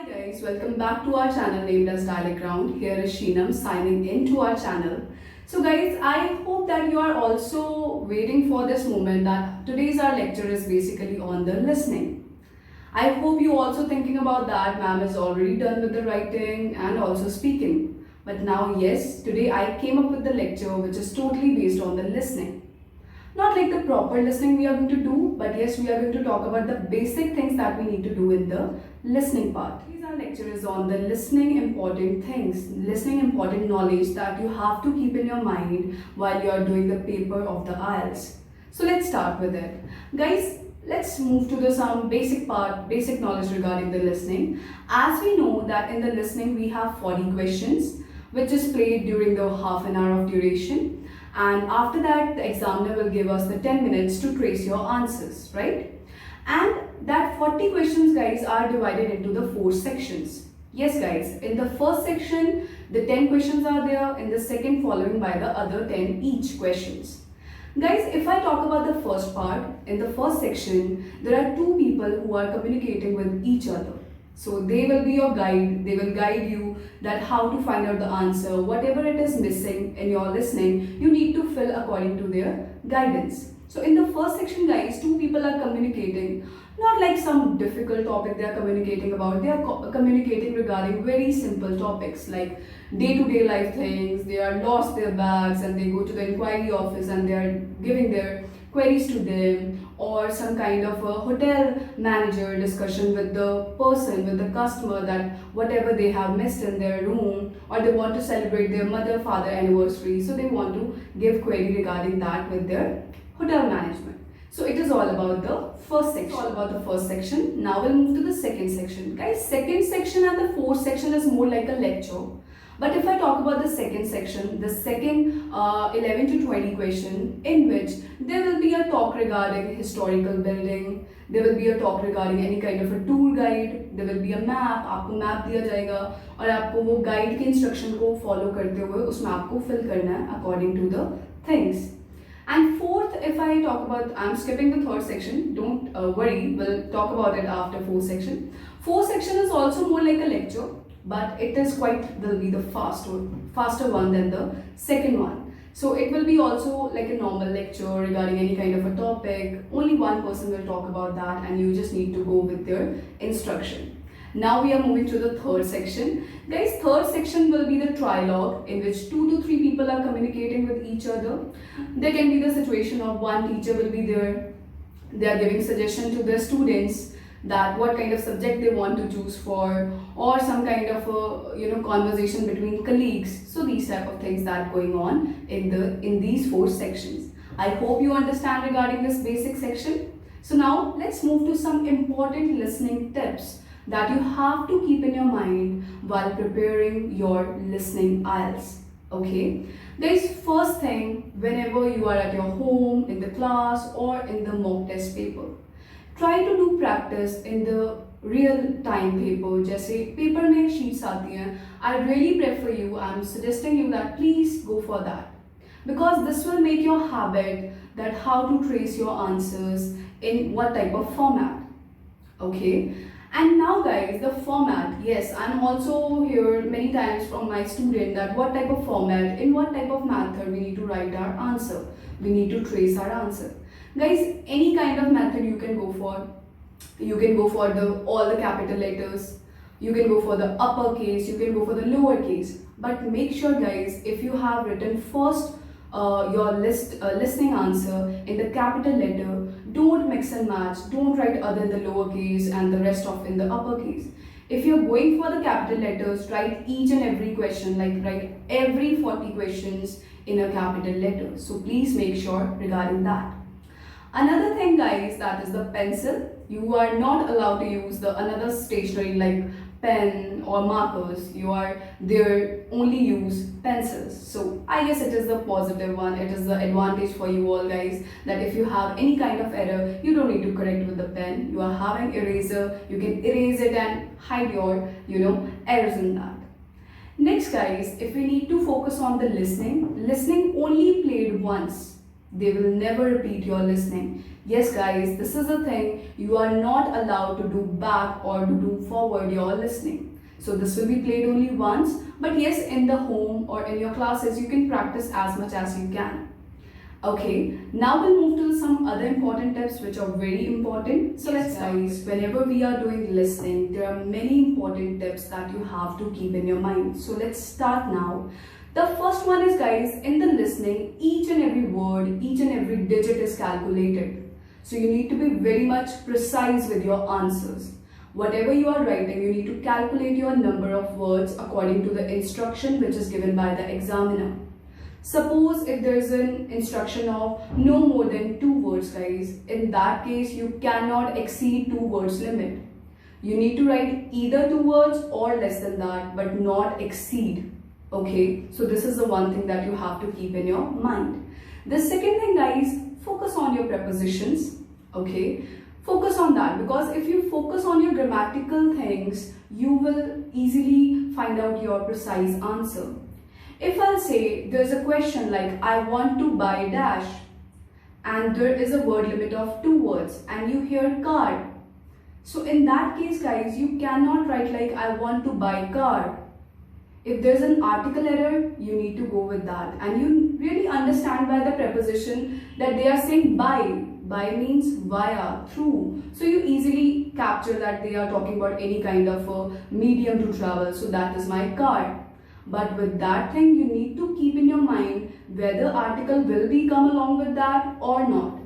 Hi guys, welcome back to our channel named as Dialogue. Here is Sheenam signing into our channel. So guys, I hope that you are also waiting for this moment that today's our lecture is basically on the listening. I hope you also thinking about that ma'am is already done with the writing and also speaking. But now yes, today I came up with the lecture which is totally based on the listening. Not like the proper listening we are going to do, but yes, we are going to talk about the basic things that we need to do in the listening part. Our lecture is on the listening important things, listening important knowledge that you have to keep in your mind while you are doing the paper of the IELTS. So let's start with it. Guys, let's move to the some basic part, basic knowledge regarding the listening. As we know that in the listening we have 40 questions which is played during the half an hour of duration, and after that the examiner will give us the 10 minutes to trace your answers, right? And that 40 questions guys are divided into the 4 sections. Yes guys, in the first section the 10 questions are there, in the second following by the other 10 each questions. Guys, if I talk about the first part, in the first section there are two people who are communicating with each other. So they will be your guide, they will guide you that how to find out the answer, whatever it is missing in your listening, you need to fill according to their guidance. So in the first section guys, two people are communicating, not like some difficult topic they are communicating about, they are communicating regarding very simple topics like day-to-day life things. They are lost their bags and they go to the inquiry office and they are giving their queries to them, or some kind of a hotel manager discussion with the person, with the customer, that whatever they have missed in their room, or they want to celebrate their mother-father anniversary, so they want to give query regarding that with their hotel management. So it is all about the first section. It's all about the first section. Now we'll move to the second section. Guys, second section and the fourth section is more like a lecture. But if I talk about the second section, the second 11 to 20 question, in which there will be a talk regarding historical building, there will be a talk regarding any kind of a tour guide, there will be a map, आपको map दिया जाएगा और आपको वो guide के instruction को follow करते हुए उस map को fill करना है according to the things. And fourth, if I talk about, I'm skipping the third section, don't worry, we'll talk about it after fourth section. Fourth section is also more like a lecture, but it is will be the faster one than the second one. So it will be also like a normal lecture regarding any kind of a topic. Only one person will talk about that and you just need to go with their instruction. Now we are moving to the third section. Guys, third section will be the trialogue, in which 2 to 3 people are communicating with each other. There can be the situation of one teacher will be there. They are giving suggestion to their students that what kind of subject they want to choose for, or some kind of a conversation between colleagues. So these type of things that going on in these 4 sections. I hope you understand regarding this basic section. So now let's move to some important listening tips that you have to keep in your mind while preparing your listening IELTS. Okay, guys, first thing, whenever you are at your home, in the class, or in the mock test paper, try to do practice in the real time paper. जैसे paper में sheets आती हैं, I really prefer you, I'm suggesting you that please go for that, because this will make your habit that how to trace your answers in what type of format. Okay. And now guys, the format, yes, I'm also heard many times from my student that what type of format, in what type of method we need to write our answer, we need to trace our answer. Guys, any kind of method you can go for. You can go for all the capital letters, you can go for the uppercase, you can go for the lowercase, but make sure guys, if you have written first your listening answer in the capital letter, don't mix and match, don't write other in the lowercase and the rest of in the uppercase. If you're going for the capital letters, write each and every question, like write every 40 questions in a capital letter. So please make sure regarding that. Another thing guys, that is the pencil. You are not allowed to use the another stationery like pen or markers. You are there only use pencils. So I guess it is the positive one, it is the advantage for you all guys, that if you have any kind of error, you don't need to correct with the pen. You are having eraser, you can erase it and hide your errors in that. Next guys, if we need to focus on the listening only played once. They will never repeat your listening. Yes guys, this is the thing, you are not allowed to do back or to do forward your listening. So this will be played only once, but yes, in the home or in your classes you can practice as much as you can. Okay, now we'll move to some other important tips which are very important. So let's guys, whenever we are doing listening, there are many important tips that you have to keep in your mind. So let's start now. The first one is guys, in the listening, each and every word, each and every digit is calculated. So you need to be very much precise with your answers. Whatever you are writing, you need to calculate your number of words according to the instruction which is given by the examiner. Suppose if there is an instruction of no more than 2 words guys, in that case you cannot exceed 2 words limit. You need to write either 2 words or less than that, but not exceed. Okay, so this is the one thing that you have to keep in your mind. The second thing guys, focus on your prepositions. Okay, focus on that, because if you focus on your grammatical things, you will easily find out your precise answer. If I'll say there's a question like I want to buy dash, and there is a word limit of 2 words and you hear car. So in that case guys, you cannot write like I want to buy car. If there's an article error, you need to go with that, and you really understand by the preposition that they are saying by. By means via, through. So you easily capture that they are talking about any kind of a medium to travel. So that is my car. But with that thing, you need to keep in your mind whether article will be come along with that or not.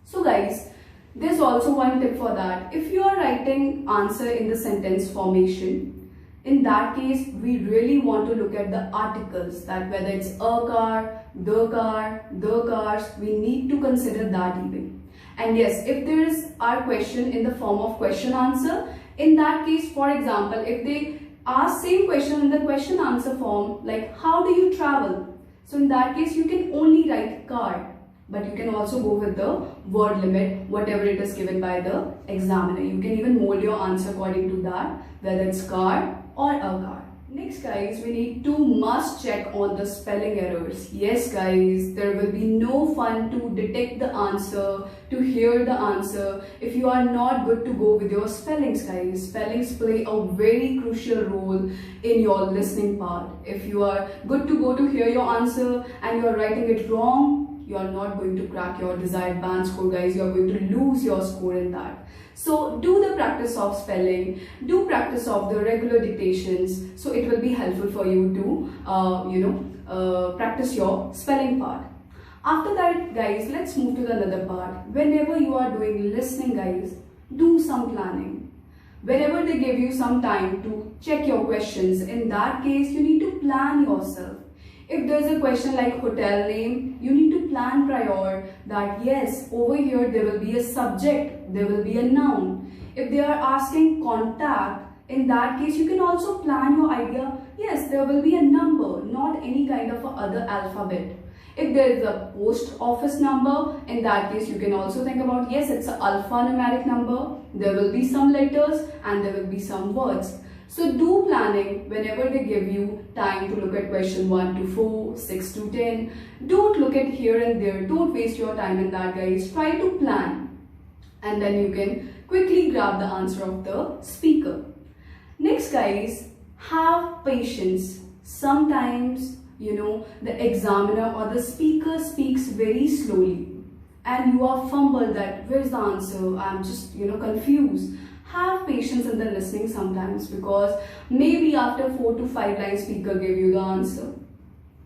So guys, there's also one tip for that. If you are writing answer in the sentence formation, in that case, we really want to look at the articles, that whether it's a car, the cars, we need to consider that even. And yes, if there is our question in the form of question answer, in that case, for example, if they ask same question in the question answer form, like how do you travel? So in that case, you can only write car, but you can also go with the word limit, whatever it is given by the examiner. You can even mold your answer according to that, whether it's car or a car. Next guys, we need to must check on the spelling errors. Yes guys, there will be no fun to detect the answer, to hear the answer, if you are not good to go with your spellings guys. Spellings play a very crucial role in your listening part. If you are good to go to hear your answer and you are writing it wrong, you are not going to crack your desired band score guys. You are going to lose your score in that. So do the practice of spelling, do practice of the regular dictations, so it will be helpful for you to practice your spelling part. After that guys, let's move to the another part. Whenever you are doing listening guys, do some planning. Whenever they give you some time to check your questions, in that case you need to plan yourself. If there's a question like hotel name, you need to plan prior that yes, over here there will be a subject, there will be a noun. If they are asking contact, in that case you can also plan your idea. Yes, there will be a number, not any kind of other alphabet. If there is a post office number, in that case you can also think about yes, it's an alphanumeric number. There will be some letters and there will be some words. So do planning whenever they give you time to look at question 1 to 4, 6 to 10. Don't look at here and there. Don't waste your time in that guys. Try to plan and then you can quickly grab the answer of the speaker. Next guys, have patience. Sometimes the examiner or the speaker speaks very slowly and you are fumbled that where's the answer, I'm just confused. Have patience in the listening sometimes, because maybe after 4 to 5 lines speaker give you the answer.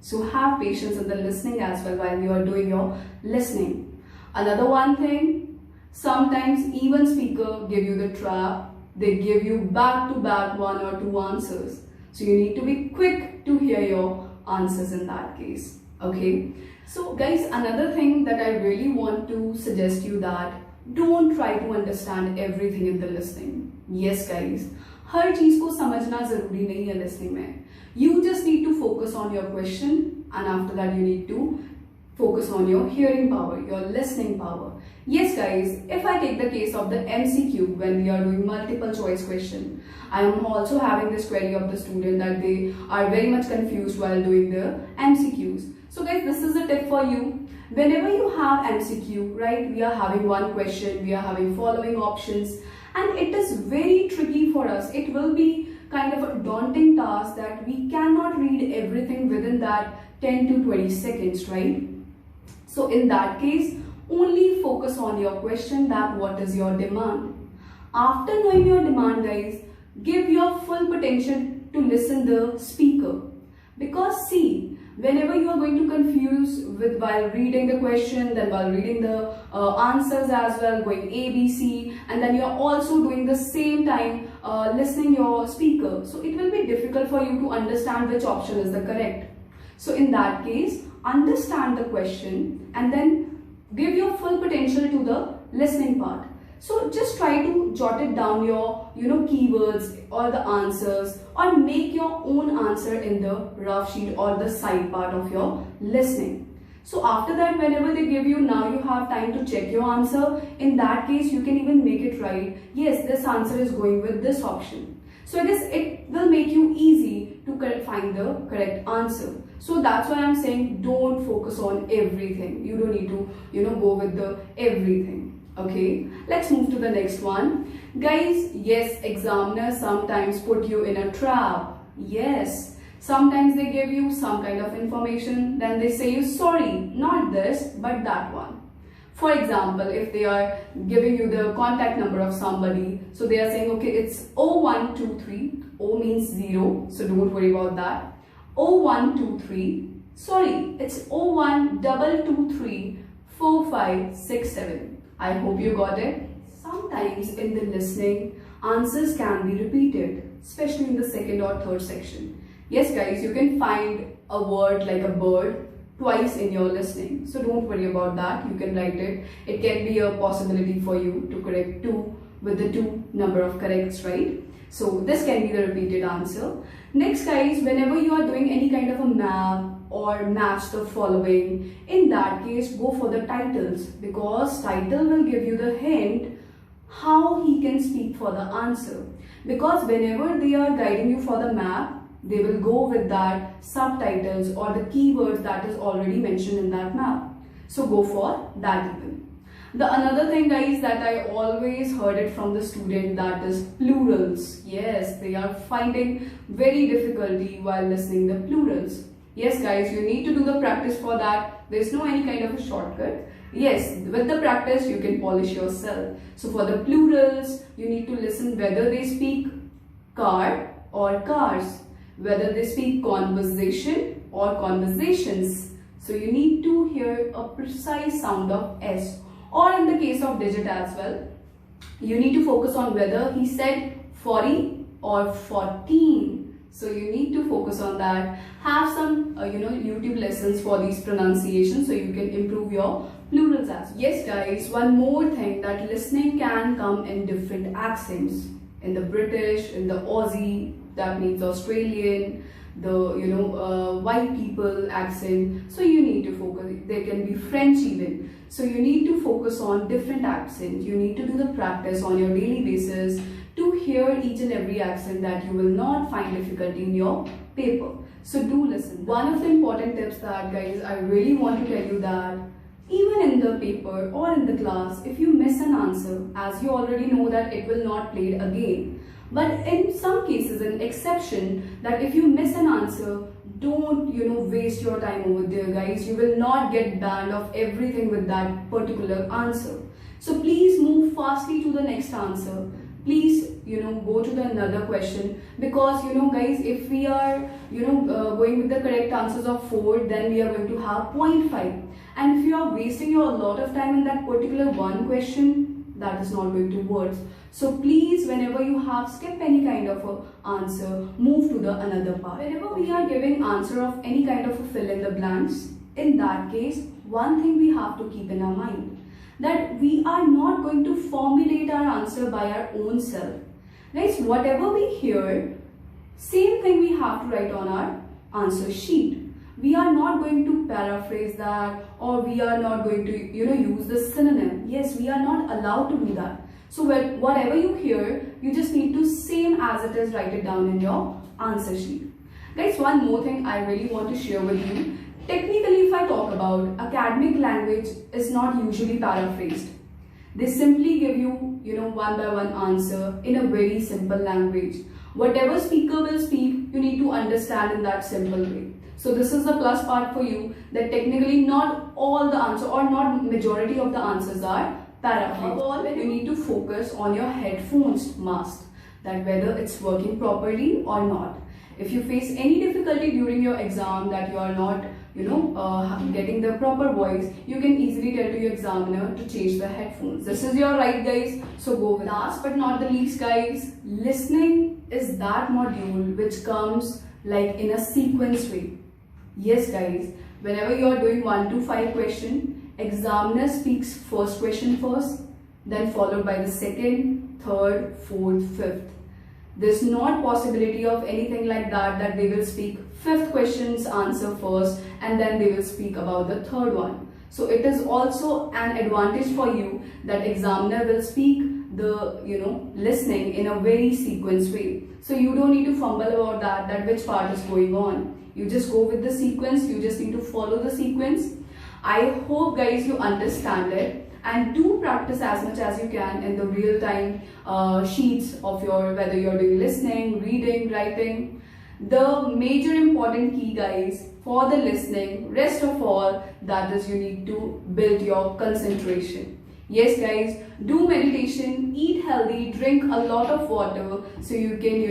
So have patience in the listening as well while you are doing your listening. Another one thing, sometimes even speaker give you the trap. They give you back to back 1 or 2 answers. So you need to be quick to hear your answers in that case. Okay. So guys, another thing that I really want to suggest you that don't try to understand everything in the listening. Yes guys, हर चीज को समझना जरूरी नहीं है listening में. You just need to focus on your question, and after that you need to focus on your hearing power, your listening power. Yes guys, if I take the case of the MCQ, when we are doing multiple choice question, I am also having this query of the student that they are very much confused while doing the MCQs. So guys, this is a tip for you. Whenever you have MCQ, right, we are having one question, we are having following options, and it is very tricky for us. It will be kind of a daunting task that we cannot read everything within that 10 to 20 seconds, right? So in that case, only focus on your question, that what is your demand. After knowing your demand, guys, give your full potential to listen the speaker. Because see, whenever you are going to confuse with while reading the question, then while reading the answers as well, going A, B, C, and then you are also doing the same time listening your speaker. So it will be difficult for you to understand which option is the correct. So in that case, understand the question and then give your full potential to the listening part. So just try to jot it down your keywords or the answers, or make your own answer in the rough sheet or the side part of your listening. So after that, whenever they give you, now you have time to check your answer. In that case, you can even make it right. Yes, this answer is going with this option. So it will make you easy to find the correct answer. So that's why I'm saying don't focus on everything. You don't need to go with the everything. Okay, let's move to the next one. Guys, yes, examiners sometimes put you in a trap. Yes, sometimes they give you some kind of information, then they say you, sorry, not this, but that one. For example, if they are giving you the contact number of somebody, so they are saying, okay, it's 0123, O means 0, so don't worry about that. 0123, sorry, it's 01223 4567. I hope you got it. Sometimes in the listening, answers can be repeated, especially in the second or third section. Yes guys, you can find a word like a bird twice in your listening. So don't worry about that. You can write it. It can be a possibility for you to correct 2 with the 2 number of corrects, right? So this can be the repeated answer. Next guys, whenever you are doing any kind of a map or match the following, in that case go for the titles, because title will give you the hint how he can speak for the answer. Because whenever they are guiding you for the map, they will go with that subtitles or the keywords that is already mentioned in that map. So go for that even. The another thing guys that I always heard it from the student, that is plurals. Yes, they are finding very difficulty while listening the plurals. Yes guys, you need to do the practice for that. There is no any kind of a shortcut. Yes, with the practice you can polish yourself. So for the plurals, you need to listen whether they speak car or cars, whether they speak conversation or conversations. So you need to hear a precise sound of S. Or in the case of digit as well, you need to focus on whether he said 40 or 14. So you need to focus on that. Have some YouTube lessons for these pronunciations so you can improve your plurals as well. Yes guys, one more thing, that listening can come in different accents. In the British, in the Aussie, that means Australian, the white people accent. So you need to focus. There can be French even. So you need to focus on different accents. You need to do the practice on your daily basis to hear each and every accent, that you will not find difficulty in your paper. So do listen. One of the important tips that guys I really want to tell you, that even in the paper or in the class, if you miss an answer, as you already know that it will not played again. But in some cases, an exception, that if you miss an answer, don't waste your time over there guys. You will not get banned of everything with that particular answer. So please move fastly to the next answer. Please go to the another question, because guys, if we are going with the correct answers of 4, then we are going to have 0.5. And if you are wasting your a lot of time in that particular one question, that is not going to work. So please, whenever you have skipped any kind of a answer, move to the another part. Whenever we are giving answer of any kind of a fill in the blanks, in that case, one thing we have to keep in our mind, that we are not going to formulate our answer by our own self. Guys, whatever we hear, same thing we have to write on our answer sheet. We are not going to paraphrase that, or we are not going to use the synonym. Yes, we are not allowed to do that. So whatever you hear, you just need to same as it is write it down in your answer sheet. Guys, one more thing I really want to share with you. Technically, if I talk about, academic language is not usually paraphrased. They simply give you, one by one answer in a very simple language. Whatever speaker will speak, you need to understand in that simple way. So this is the plus part for you, that technically not all the answer or not majority of the answers are paraphrased. All you need to focus on your headphones must, that whether it's working properly or not. If you face any difficulty during your exam that you are not getting the proper voice, you can easily tell to your examiner to change the headphones. This is your right, guys, so go with. Last but not the least, guys, listening is that module which comes like in a sequence way. Yes, guys, whenever you are doing 1 to 5 question, examiner speaks first question first, then followed by the second, third, fourth, fifth. There's not possibility of anything like that they will speak fifth question's answer first and then they will speak about the third one. So it is also an advantage for you that examiner will speak the listening in a very sequence way. So you don't need to fumble about that which part is going on. You just go with the sequence, you just need to follow the sequence. I hope, guys, you understand it, and do practice as much as you can in the real time sheets of whether you're doing listening, reading, writing. The major important key, guys, for the listening, rest of all, that is you need to build your concentration. Yes, guys, do meditation, eat healthy, drink a lot of water so you can,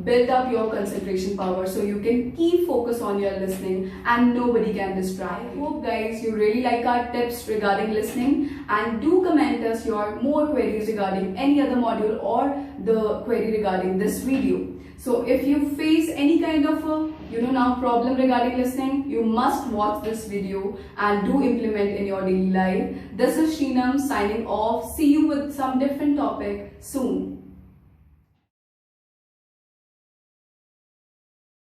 build up your concentration power, so you can keep focus on your listening and nobody can distract. I hope, guys, you really like our tips regarding listening, and do comment us your more queries regarding any other module or the query regarding this video. So if you face any kind of problem regarding listening, you must watch this video and do implement in your daily life. This is Sheenam signing off. See you with some different topic soon.